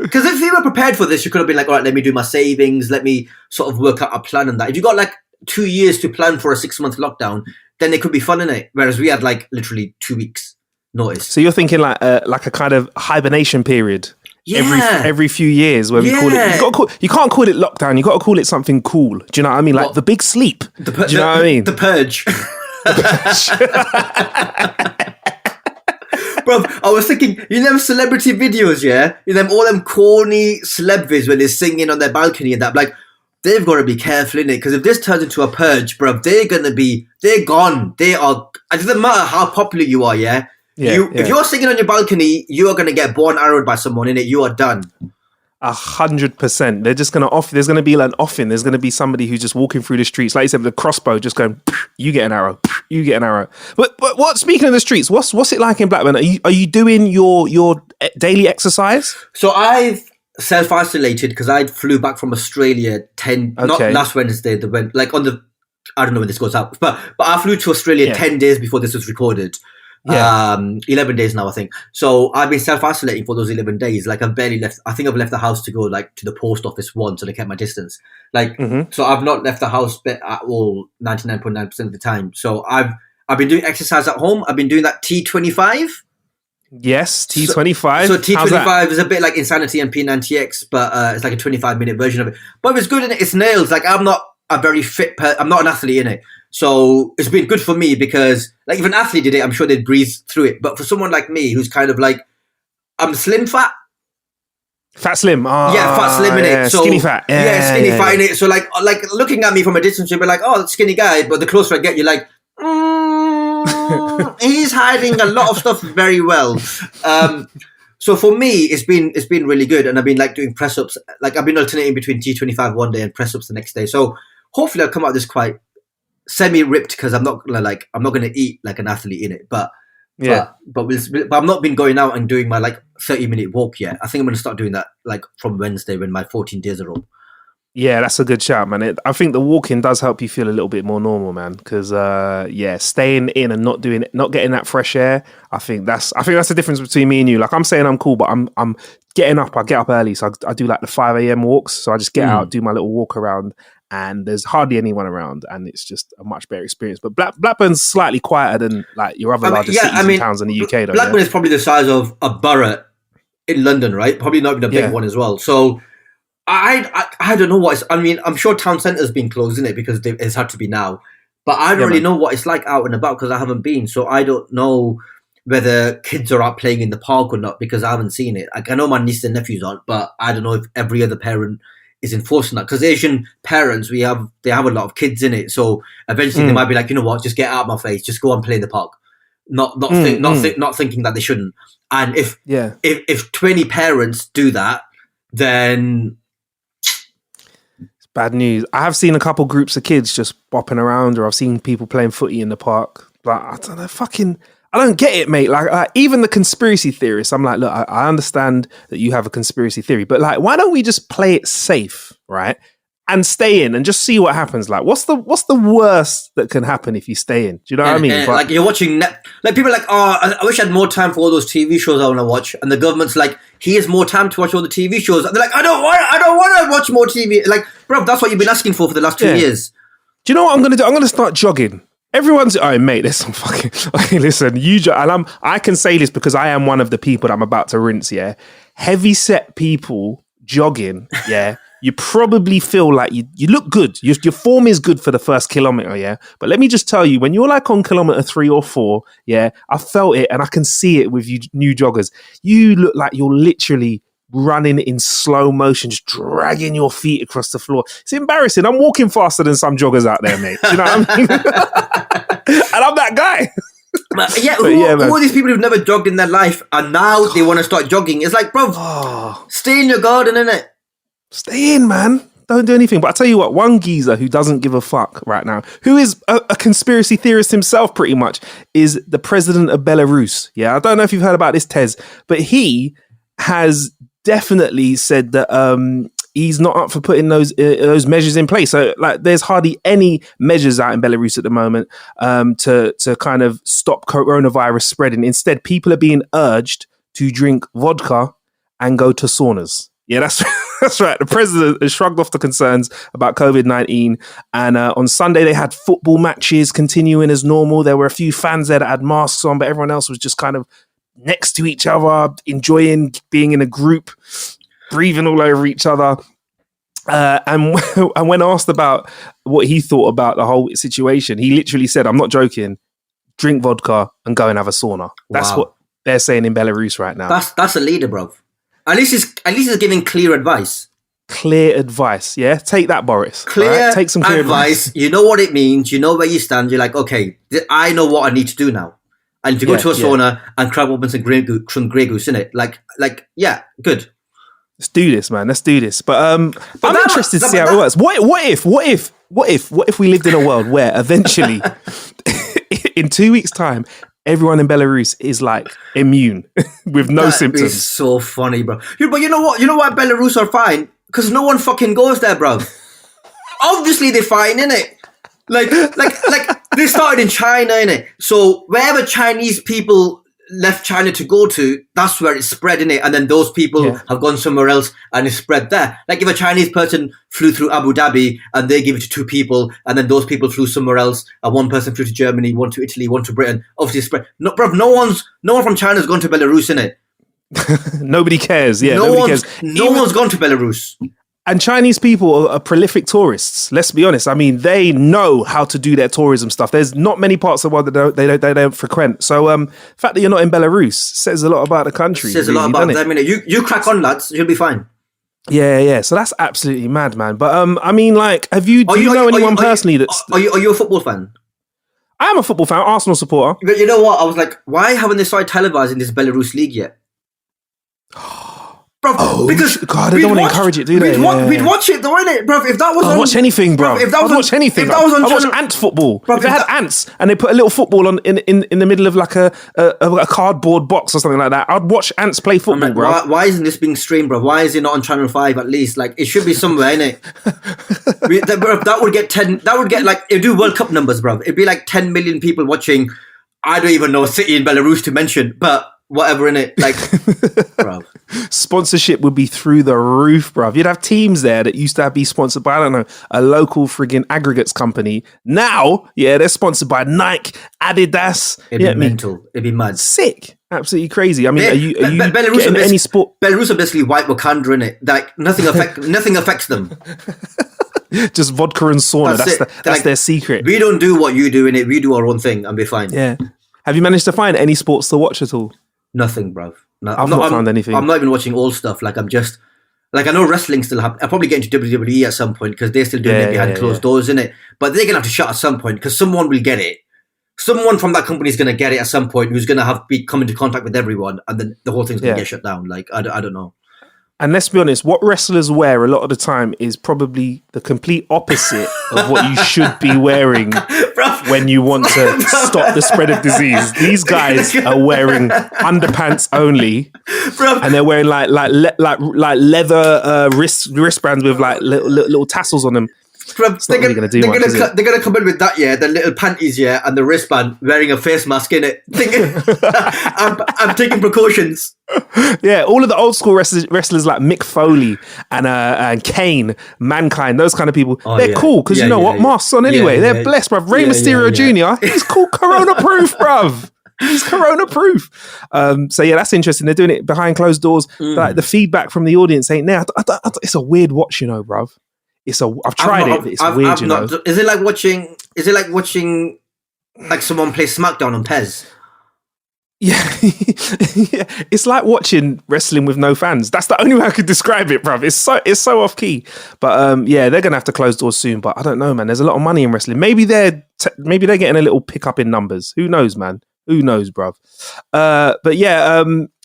because if you were prepared for this, you could have been like, all right, let me do my savings, let me sort of work out a plan on that. If you got like 2 years to plan for a 6 month lockdown, then it could be fun in it. Whereas we had like literally 2 weeks notice. So you're thinking like a kind of hibernation period. Every few years where we call it, you can't call it lockdown, you got to call it something cool. Do you know what I mean? Like the big sleep. Do you know what I mean? The purge. Bro, I was thinking, you know them celebrity videos, yeah? You know all them corny celeb vids when they're singing on their balcony and that, like, they've got to be careful, innit? Because if this turns into a purge, bro, they're gone. It doesn't matter how popular you are, yeah? If you're singing on your balcony, you are going to get born arrowed by someone, innit? You are done. 100%. They're just going to off. There's going to be like an offing. There's going to be somebody who's just walking through the streets, like you said, with a crossbow, just going, you get an arrow, you get an arrow. But what? Speaking of the streets, what's it like in Blackburn? Are you doing your daily exercise? So I've self-isolated because I flew back from Australia not last Wednesday. I don't know when this goes out, but I flew to Australia 10 days before this was recorded. 11 days now, I think. So I've been self-isolating for those 11 days. Like I've barely left. I think I've left the house to go like to the post office once, and I kept my distance. Like so, I've not left the house at all 99.9% of the time. So I've been doing exercise at home. I've been doing that T25. Yes, T25. So T25 is a bit like Insanity and P90X, but it's like a 25-minute version of it. But it's good in it. It's nails. Like I'm not a very fit. I'm not an athlete in it, so it's been good for me because like if an athlete did it, I'm sure they'd breeze through it. But for someone like me, who's kind of like I'm slim fat. Fat slim. Fat slim in it. So, skinny fat. Skinny fat in it. So like looking at me from a distance, you'll be like, oh, skinny guy. But the closer I get, you're like, he's hiding a lot of stuff very well. So for me, it's been really good, and I've been like doing press ups. Like I've been alternating between T25 one day and press ups the next day. So hopefully I'll come out of this quite semi ripped because I'm not gonna eat like an athlete in it, but. But I've not been going out and doing my like 30-minute walk yet. I think I'm going to start doing that like from Wednesday when my 14 days are up. Yeah, that's a good shout, man. I think the walking does help you feel a little bit more normal, man. Because staying in and not getting that fresh air. I think that's the difference between me and you. Like I'm saying I'm cool, but I'm getting up. I get up early, so I do like the 5 a.m. walks. So I just get out, do my little walk around. And there's hardly anyone around, and it's just a much better experience. But Blackburn's slightly quieter than like your other largest cities and towns in the UK. Though, Blackburn is probably the size of a borough in London, right? Probably not even a big one as well. So I don't know what it's. I mean, I'm sure town centre's been closed, isn't it? Because it's had to be now. But I don't really know what it's like out and about because I haven't been. So I don't know whether kids are out playing in the park or not because I haven't seen it. Like I know my nieces and nephews aren't, but I don't know if every other parent is enforcing that because Asian parents they have a lot of kids in it, so eventually they might be like, you know what, just get out of my face, just go and play in the park, not thinking that they shouldn't. And if 20 parents do that, then it's bad news. I have seen a couple groups of kids just bopping around, or I've seen people playing footy in the park, but I don't know, I don't get it, mate. Like even the conspiracy theorists, I'm like, look, I understand that you have a conspiracy theory, but like, why don't we just play it safe, right? And stay in and just see what happens. Like, what's the worst that can happen if you stay in? Do you know what I mean? Like you're watching, like people are like, oh, I wish I had more time for all those TV shows I want to watch, and the government's like, here's more time to watch all the TV shows, and they're like, I don't want to watch more TV. Like, bro, that's what you've been asking for the last 2 years. Do you know what I'm gonna do? I'm gonna start jogging. Everyone's, oh mate, there's some fucking, okay, listen, and I can say this because I am one of the people that I'm about to rinse, yeah? Heavy set people jogging, yeah? You probably feel like you look good. Your form is good for the first kilometer, yeah? But let me just tell you, when you're like on kilometer 3 or 4, yeah, I felt it and I can see it with you new joggers. You look like you're literally running in slow motion, just dragging your feet across the floor. It's embarrassing. I'm walking faster than some joggers out there, mate. Do you know what I mean? And I'm that guy. Who are these people who've never jogged in their life and now they want to start jogging? It's like, bro, stay in your garden, innit? Stay in, man. Don't do anything. But I tell you what, one geezer who doesn't give a fuck right now, who is a conspiracy theorist himself pretty much, is the president of Belarus. Yeah, I don't know if you've heard about this, Tez, but he has definitely said that he's not up for putting those measures in place. So like there's hardly any measures out in Belarus at the moment to kind of stop coronavirus spreading. Instead, people are being urged to drink vodka and go to saunas. Yeah, that's right. The president has shrugged off the concerns about COVID-19. And on Sunday, they had football matches continuing as normal. There were a few fans there that had masks on, but everyone else was just kind of next to each other, enjoying being in a group, breathing all over each other. And when asked about what he thought about the whole situation, he literally said, I'm not joking, drink vodka and go and have a sauna. That's what they're saying in Belarus right now. That's a leader, bro. At least he's giving clear advice. Clear advice, yeah? Take that, Boris. Clear right? Take some clear advice. You know what it means. You know where you stand. You're like, okay, I know what I need to do now. I need to go to a sauna and crab open some Grey Goose, innit? Like, yeah, good. Let's do this, man. Let's do this. But I'm interested to see how it works. What if we lived in a world where eventually, in 2 weeks' time, everyone in Belarus is like immune with no symptoms? That is so funny, bro. But you know what? You know why Belarus are fine? Because no one fucking goes there, bro. Obviously, they're fine, innit? Like they started in China, innit? So wherever Chinese people left China to go to, that's where it's spread, innit? And then those people have gone somewhere else and it's spread there. Like if a Chinese person flew through Abu Dhabi and they give it to 2 people, and then those people flew somewhere else, and 1 person flew to Germany, 1 to Italy, 1 to Britain, obviously it's spread. No, bro, no one from China's gone to Belarus, innit? Nobody cares. Yeah, no nobody cares. One's gone to Belarus. And Chinese people are prolific tourists. Let's be honest. I mean, they know how to do their tourism stuff. There's not many parts of the world that they don't frequent. So, the fact that you're not in Belarus says a lot about the country. Says really, a lot about them. I mean, you crack on, lads. You'll be fine. Yeah. So that's absolutely mad, man. But I mean, like, do you know anyone personally that's? Are you a football fan? I am a football fan, Arsenal supporter. But you know what? I was like, why haven't they started televising this Belarus league yet? Bro, because God, they don't want to encourage it, do they? We'd watch it though, innit, bro? If that was I'd watch anything, bro. If that was I'd watch anything. I'd watch ant football. Bro, if they had ants and they put a little football on in the middle of like a cardboard box or something like that, I'd watch ants play football, like, bro. Why isn't this being streamed, bro? Why is it not on Channel 5 at least? Like, it should be somewhere, innit? That would get 10. That would get like, it'd do World Cup numbers, bro. It'd be like 10 million people watching. I don't even know a city in Belarus to mention, but whatever, innit? Like, bro. Sponsorship would be through the roof, bruv. You'd have teams there that used to be sponsored by, I don't know, a local friggin' aggregates company. Now, they're sponsored by Nike, Adidas. It'd be mental. It'd be mad. Sick. Absolutely crazy. I mean, are you getting any sport? Belarus are basically white Wakanda, innit? Like, nothing affects them. Just vodka and sauna. That's like, their secret. We don't do what you do, innit? We do our own thing and we're fine. Yeah. Have you managed to find any sports to watch at all? Nothing, bruv. No, I've not found anything. I'm not even watching all stuff. Like, I'm just... Like, I know wrestling still happens. I'll probably get into WWE at some point because they're still doing it behind closed doors, innit? But they're going to have to shut at some point because someone will get it. Someone from that company is going to get it at some point who's going to come into contact with everyone, and then the whole thing's going to get shut down. Like, I don't know. And let's be honest, what wrestlers wear a lot of the time is probably the complete opposite of what you should be wearing when you want to stop the spread of disease. These guys are wearing underpants only, and they're wearing like leather wristbands with like little tassels on them. They're going to come in with that, the little panties, and the wristband, wearing a face mask in it. I'm taking precautions. Yeah, all of the old school wrestlers like Mick Foley and Kane, Mankind, those kind of people, they're cool because you know what? Masks on anyway. They're blessed, bruv. Rey Mysterio Jr., he's called Corona-proof, bruv. He's Corona-proof. So that's interesting. They're doing it behind closed doors. Like the feedback from the audience ain't there. It's a weird watch, you know, bruv. I've tried it. It's weird, you know. Is it like watching like someone play SmackDown on Pez? Yeah. It's like watching wrestling with no fans. That's the only way I could describe it, bruv. It's so off key. But they're gonna have to close doors soon. But I don't know, man. There's a lot of money in wrestling. Maybe they're getting a little pickup in numbers. Who knows, man? Who knows, bruv?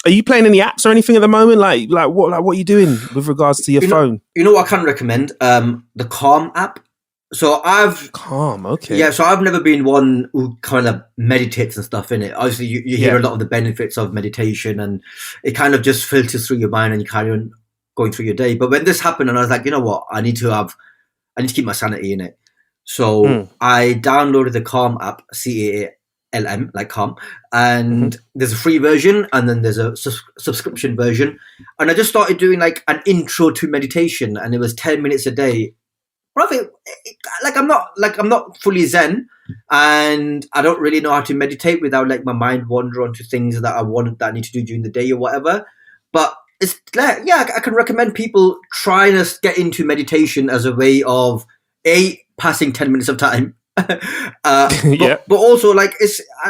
Are you playing any apps or anything at the moment? Like what are you doing with regards to your phone? You know what I can recommend? The Calm app. So Calm, okay. Yeah, so I've never been one who kind of meditates and stuff in it. Obviously, you hear a lot of the benefits of meditation, and it kind of just filters through your mind and you carry on going through your day. But when this happened, and I was like, you know what? I need to keep my sanity in it. So I downloaded the Calm app, CALM, like Calm, and there's a free version and then there's a subscription version. And I just started doing like an intro to meditation, and it was 10 minutes a day. I'm not fully Zen, and I don't really know how to meditate without like my mind wander onto things that I need to do during the day or whatever. But it's I can recommend people trying to get into meditation as a way of passing 10 minutes of time. But also like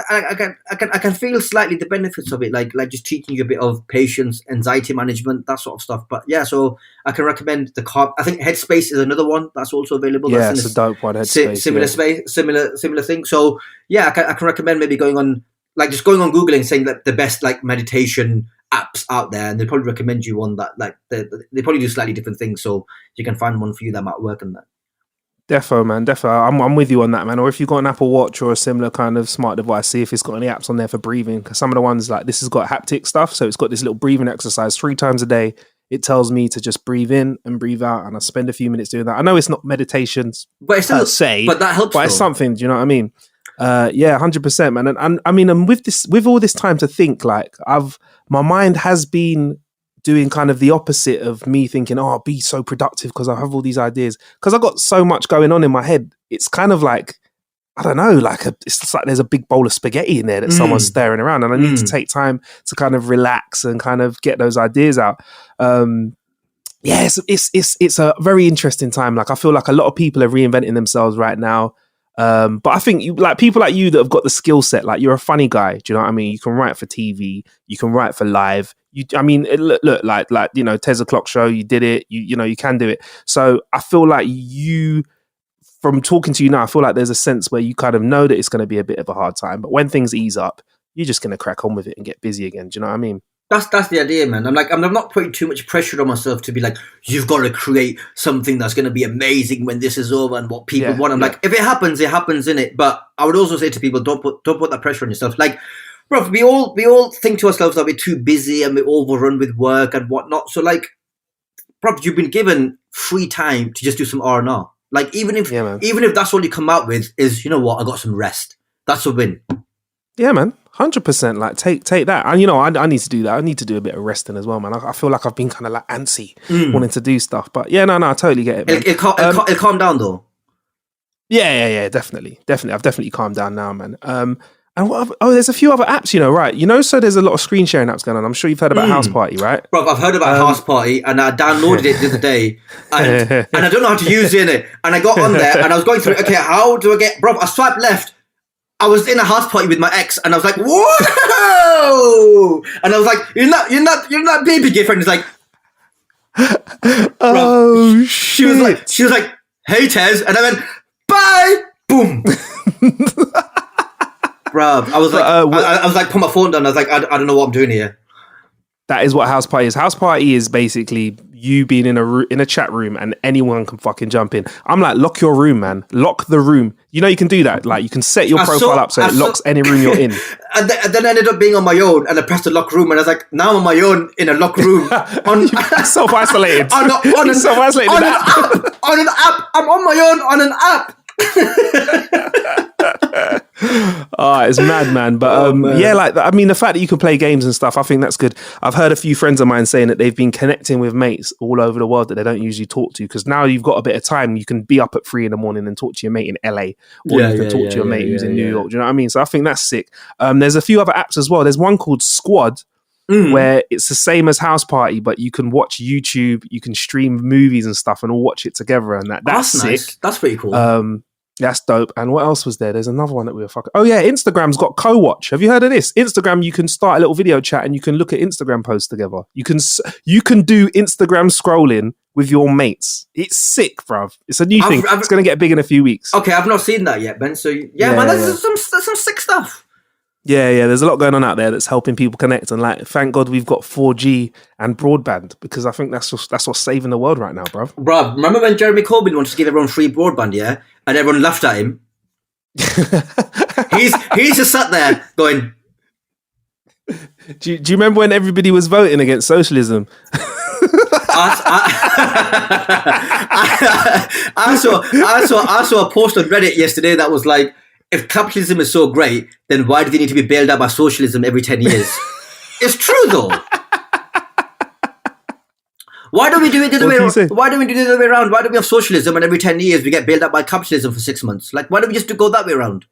I can feel slightly the benefits of it, like just teaching you a bit of patience, anxiety management, that sort of stuff. But so I can recommend the Calm. I think Headspace is another one that's also available. It's a dope one. Headspace, similar thing. So I can recommend maybe going on Google and saying that the best like meditation apps out there, and they probably recommend you one that like they probably do slightly different things, so you can find one for you that might work on that. Defo, man. I'm with you on that, man. Or if you've got an Apple Watch or a similar kind of smart device, see if it's got any apps on there for breathing. Because some of the ones like this has got haptic stuff, so it's got this little breathing exercise 3 times a day. It tells me to just breathe in and breathe out, and I spend a few minutes doing that. I know it's not meditations per se, but that helps. But it's something. Do you know what I mean? Yeah, 100%, man. And I mean, with all this time to think, like my mind has been doing kind of the opposite of me thinking, oh, I'll be so productive because I have all these ideas. Because I've got so much going on in my head. It's kind of like, I don't know, it's just like there's a big bowl of spaghetti in there that someone's staring around, and I need to take time to kind of relax and kind of get those ideas out. Yeah, it's a very interesting time. Like, I feel like a lot of people are reinventing themselves right now. But I think people like you that have got the skill set, like you're a funny guy. Do you know what I mean? You can write for TV, you can write for live. Look, like Tez O'Clock Show, you did it. You can do it. So I feel like from talking to you now, I feel like there's a sense where you kind of know that it's going to be a bit of a hard time, but when things ease up, you're just going to crack on with it and get busy again. Do you know what I mean? That's the idea, man. I'm not putting too much pressure on myself to be like, you've got to create something that's going to be amazing when this is over and what people want. I'm like, if it happens, innit? But I would also say to people, don't put that pressure on yourself. Like, bro, we all think to ourselves that we're too busy and we're overrun with work and whatnot. So like, bro, you've been given free time to just do some R&R. Like, even if that's all you come out with is, you know what, I got some rest. That's a win. Yeah, man. 100%. Like, take that. And, I need to do that. I need to do a bit of resting as well, man. I feel like I've been kind of like antsy wanting to do stuff. But yeah, no, I totally get it, man. It'll calm down, though. Yeah, definitely. I've definitely calmed down now, man. And there's a few other apps, right? So there's a lot of screen sharing apps going on. I'm sure you've heard about House Party, right? Bro, I've heard about House Party, and I downloaded it the other day, and I don't know how to use it. And I got on there, and I was going through, okay, how do I get... Bro, I swiped left. I was in a house party with my ex, and I was like, whoa! And I was like, you're not baby gift. And he's like... Oh, shit. She was like, hey, Tez. And I went, bye! Boom! Bruv, I was like, I was like, put my phone down. I was like, I don't know what I'm doing here. That is what House Party is. House Party is basically you being in a chat room and anyone can fucking jump in. I'm like, lock your room, man. Lock the room. You can do that. Like, you can set your profile up so it locks any room you're in. And then I ended up being on my own, and I pressed the lock room, and I was like, now I'm on my own in a locked room. Self-isolated. On self-isolated an app. On an app. I'm on my own on an app. It's mad, man. But the fact that you can play games and stuff, I think that's good. I've heard a few friends of mine saying that they've been connecting with mates all over the world that they don't usually talk to, because now you've got a bit of time. You can be up at 3 a.m. and talk to your mate in LA, or you can talk to your mate who's in New York. Do you know what I mean? So I think that's sick. There's a few other apps as well. There's one called Squad, where it's the same as House Party, but you can watch YouTube, you can stream movies and stuff, and all watch it together. And that's sick. Nice. That's pretty cool. That's dope. And what else was there? There's another one that we were fucking... Oh yeah, Instagram's got co-watch. Have you heard of this? Instagram, you can start a little video chat and you can look at Instagram posts together. You can do Instagram scrolling with your mates. It's sick, bruv. It's a new thing. It's going to get big in a few weeks. Okay, I've not seen that yet, Ben. So man, that's some sick stuff. Yeah, there's a lot going on out there that's helping people connect, and like, thank God we've got 4G and broadband, because I think that's what's saving the world right now, bro. Bruv, remember when Jeremy Corbyn wanted to give everyone free broadband, yeah? And everyone laughed at him? he's just sat there going... Do you remember when everybody was voting against socialism? I saw a post on Reddit yesterday that was like, if capitalism is so great, then why do they need to be bailed out by socialism every 10 years? It's true, though. Why don't we do it the other way around? Why don't we do it the other way around? Why don't we have socialism and every 10 years we get bailed out by capitalism for 6 months? Like, why don't we just go that way around?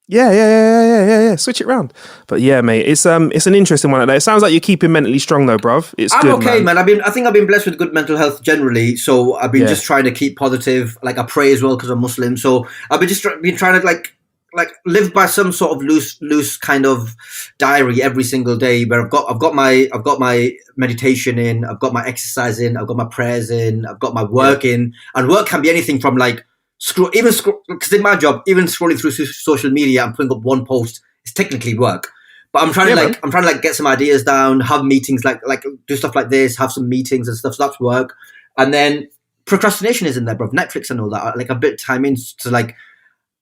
Yeah. Switch it around. But yeah, mate, it's an interesting one. It sounds like you're keeping mentally strong, though, bruv. I'm good, okay, man. I think I've been blessed with good mental health generally. So I've been just trying to keep positive. Like, I pray as well because I'm Muslim. So I've been trying to like live by some sort of loose kind of diary every single day, where I've got my meditation in, I've got my exercise in, I've got my prayers in, I've got my work in, and work can be anything from like because in my job, even scrolling through social media and putting up one post is technically work. But I'm trying to get some ideas down, have meetings, like do stuff like this, have some meetings and stuff. So that's work. And then procrastination is in there, bro. Netflix and all that. Like, a bit of time in to like.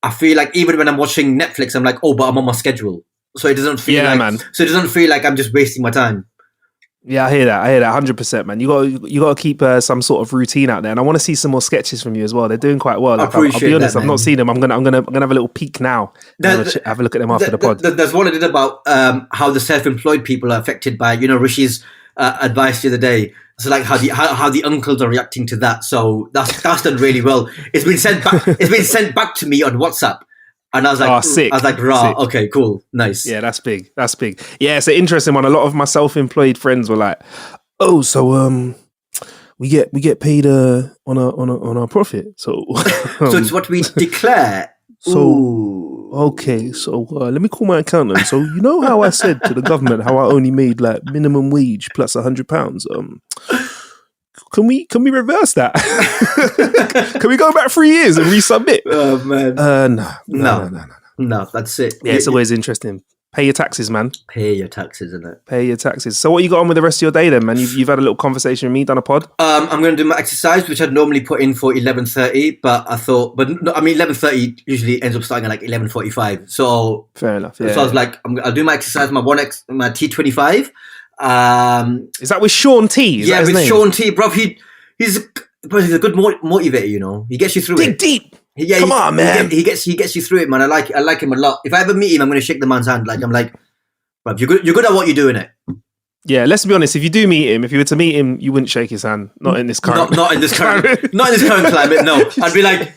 I feel like even when I'm watching Netflix, I'm like, oh, but I'm on my schedule, so it doesn't feel so it doesn't feel like I'm just wasting my time. Yeah, I hear that. 100%, man. You got to keep some sort of routine out there, and I want to see some more sketches from you as well. They're doing quite well. Like, I'll be honest, I've not seen them. I'm gonna have a little peek now. Have a look at them after the pod. There's one I did about how the self-employed people are affected by Rishi's advice the other day. So like how the uncles are reacting to that. So that's done really well. It's been sent back. It's been sent back to me on WhatsApp. And I was like, sick. I was like, rah, okay, cool, nice. Yeah, that's big. Yeah, it's an interesting one. A lot of my self-employed friends were like, "Oh, so we get paid on our profit. So so it's what we declare." So okay, so let me call my accountant. So you know how I said to the government how I only made like minimum wage plus £100. Can we reverse that? Can we go back 3 years and resubmit? Oh man, no, that's it. Yeah, it's always interesting. Pay your taxes, man. Pay your taxes, isn't it? Pay your taxes. So what you got on with the rest of your day then, man? You've had a little conversation with me, done a pod? I'm going to do my exercise, which I'd normally put in for 11:30, but I thought, 11:30 usually ends up starting at like 11:45. So fair enough. Yeah. So I was like, I'll do my exercise, my T25. Is that with Sean T? Yeah, with Sean T, bro. He's a good motivator. He gets you through Dig deep. Yeah, come on, man. He gets you through it, man. I like him a lot. If I ever meet him, I'm going to shake the man's hand. I'm like, bro, you're good at what you're doing, it. Yeah, let's be honest. If you do meet him, if you were to meet him, you wouldn't shake his hand. Not in this current. Not in this current. Not in this current climate. No, I'd be like.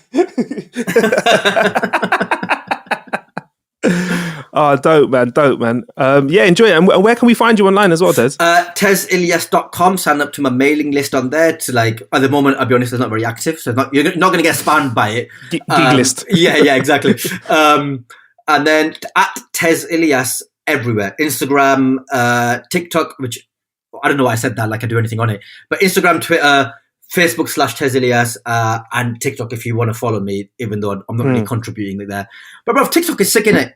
Oh, dope, man. Yeah, enjoy it. And where can we find you online as well, Des? TesIlyas.com. Sign up to my mailing list on there. To like, at the moment, I'll be honest, it's not very active, so you're not going to get spammed by it. Gig list. Yeah, exactly. And then at TesIlyas everywhere. Instagram, TikTok, which I don't know why I said that, like I do anything on it. But Instagram, Twitter, Facebook /TesIlyas, and TikTok if you want to follow me, even though I'm not really contributing there. But bro, TikTok is sick, innit?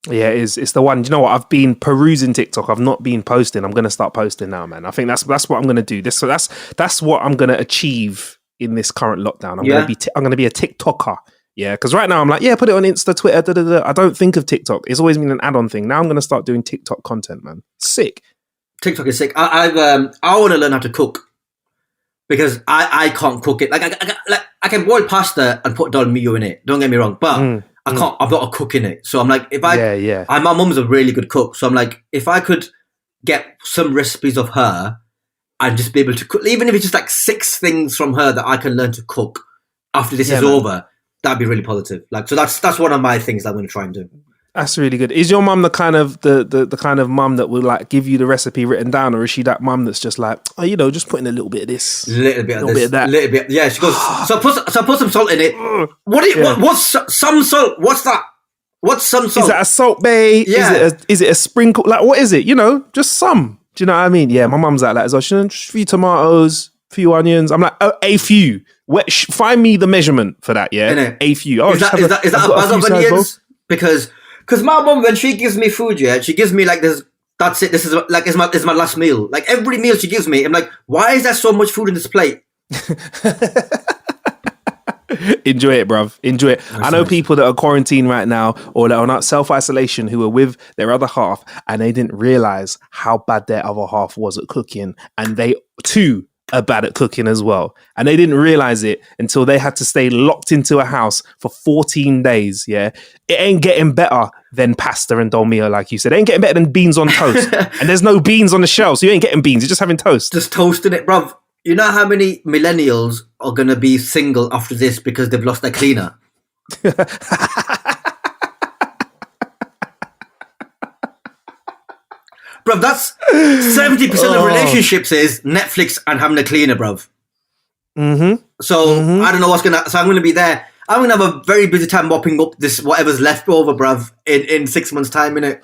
Yeah, it is. It's the one. Do you know what? I've been perusing TikTok. I've not been posting. I'm going to start posting now, man. I think that's what I'm going to do. So that's what I'm going to achieve in this current lockdown. I'm going to be a TikToker. Yeah, because right now I'm like, put it on Insta, Twitter. I don't think of TikTok. It's always been an add-on thing. Now I'm going to start doing TikTok content, man. Sick. TikTok is sick. I want to learn how to cook because I can't cook it. Like I can boil pasta and put dolmio in it. Don't get me wrong, but. I can't. I've got to cook in it, so I'm like, my mum's a really good cook, so I'm like, if I could get some recipes of her and just be able to cook, even if it's just like 6 things from her that I can learn to cook after this is over, that'd be really positive. Like, so that's one of my things that I'm going to try and do. That's really good. Is your mum the kind of the kind of mum that will like give you the recipe written down, or is she that mum that's just like, just putting a little bit of this, little bit of that, little bit? Yeah, she goes. so put some salt in it. What's some salt? What's that? What's some salt? Is that a Salt Bay? Yeah. Is it a sprinkle? Like, what is it? Just some. Do you know what I mean? Yeah, my mum's like that as well. She just a few tomatoes, a few onions. I'm like, a few. Find me the measurement for that. Yeah, a few. Is that a bag of onions? Because my mum, when she gives me food, she gives me like this. That's it. This is like it's my last meal. Like every meal she gives me, I'm like, why is there so much food in this plate? Enjoy it, bruv. Enjoy it. I know people that are quarantined right now or that are on self-isolation who are with their other half and they didn't realize how bad their other half was at cooking, and they too are bad at cooking as well. And they didn't realize it until they had to stay locked into a house for 14 days. Yeah. It ain't getting better than pasta and dolmio, like you said. It ain't getting better than beans on toast. And there's no beans on the shelf, so you ain't getting beans. You're just having toast. Just toasting it, bruv. You know how many millennials are going to be single after this because they've lost their cleaner? Bruv, that's 70% of relationships is Netflix and having a cleaner, bruv. Mm-hmm. So I don't know what's going to... So I'm going to be there. I'm going to have a very busy time mopping up this whatever's left over, bruv, in 6 months' time, innit?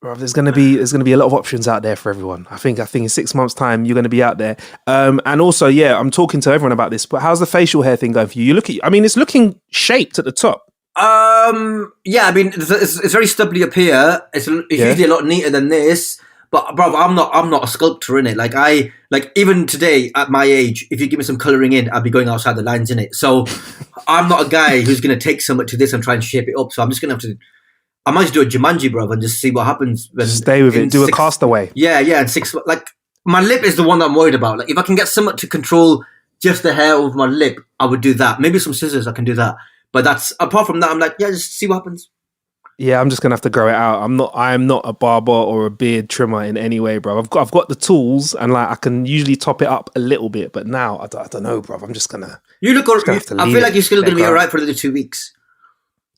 Bruv, there's going to be a lot of options out there for everyone. I think in 6 months' time, you're going to be out there. And also, I'm talking to everyone about this, but how's the facial hair thing going for you? It's looking shaped at the top. I mean, it's very stubbly up here. It's usually a lot neater than this. But bro, I'm not a sculptor in it. Like even today at my age, if you give me some colouring in, I'll be going outside the lines in it. So I'm not a guy who's going to take something to this and try and shape it up. So I'm just going to have to. I might just do a Jumanji, bro, and just see what happens. Stay with it. Do a Castaway. Yeah. And 6 like My lip is the one that I'm worried about. Like, if I can get someone to control just the hair over my lip, I would do that. Maybe some scissors, I can do that. But apart from that, I'm like, yeah, just see what happens. Yeah, I'm just gonna have to grow it out. I'm not a barber or a beard trimmer in any way, bro. I've got the tools, and like I can usually top it up a little bit, but now I don't know, bro. I'm just gonna. You look. I feel like you're still gonna be alright for the 2 weeks.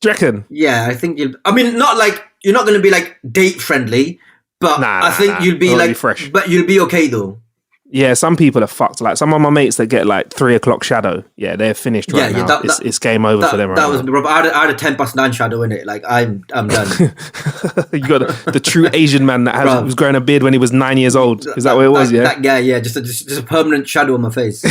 Do you reckon? Yeah, I think you'll. I mean, not like you're not gonna be like date friendly, but I think you'll be like fresh. But you'll be okay though. Yeah, some people are fucked. Like some of my mates that get like 3 o'clock shadow. Yeah, they're finished right now. It's game over for them right now. That was bro. I had a 10 past 9 shadow in it. Like I'm done. You got the true Asian man that was growing a beard when he was 9 years old. Is that what it was? That guy, yeah. Just a permanent shadow on my face.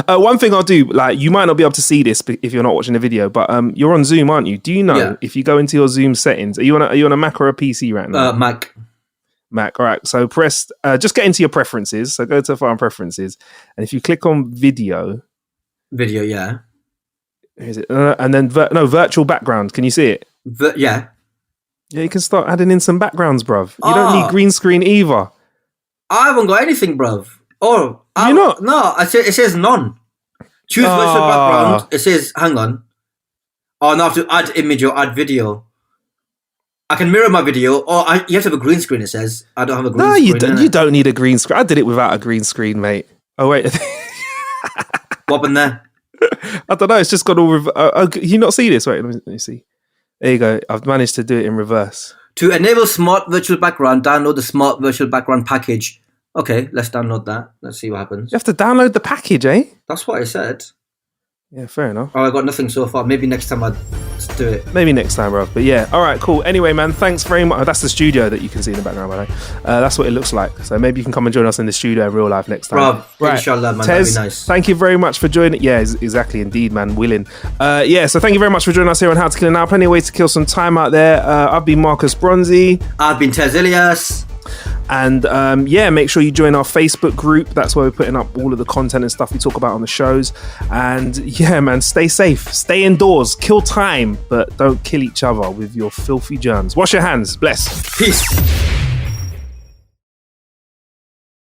One thing I'll do, like you might not be able to see this if you're not watching the video, but you're on Zoom, aren't you? Do you know if you go into your Zoom settings, are you on a Mac or a PC right now? Mac. All right. So press, just get into your preferences. So go to File and Preferences, and if you click on Video, yeah. Is it? And then virtual background. Can you see it? Yeah. Yeah, you can start adding in some backgrounds, bruv. You don't need green screen either. I haven't got anything, bruv. Oh, you're not? No, it says none. Choose virtual background. It says, hang on. Oh, no, I have to add image or add video. I can mirror my video, or you have to have a green screen, it says. I don't have a green screen. No, you don't need a green screen. I did it without a green screen, mate. Oh, wait. What happened there? I don't know. It's just got all... you not see this? Wait, let me see. There you go. I've managed to do it in reverse. To enable Smart Virtual Background, download the Smart Virtual Background package. Okay, let's download that. Let's see what happens. You have to download the package, eh? That's what I said. Yeah, fair enough. Oh, I got nothing so far. Maybe next time I'd do it. Maybe next time, bro. But yeah, all right, cool. Anyway, man, thanks very much. That's the studio that you can see in the background, by the way. That's what it looks like. So maybe you can come and join us in the studio in real life next time. Bro, inshallah, man. Tez, that'd be nice. Thank you very much for joining. Yeah, exactly. Indeed, man. Willing. So thank you very much for joining us here on How to Kill An Hour. Plenty of ways to kill some time out there. I've been Marcus Bronzy. I've been Tez Ilyas. And make sure you join our Facebook group. That's where we're putting up all of the content and stuff we talk about on the shows. And yeah, man, stay safe, stay indoors, kill time, but don't kill each other with your filthy germs. Wash your hands. Bless. Peace.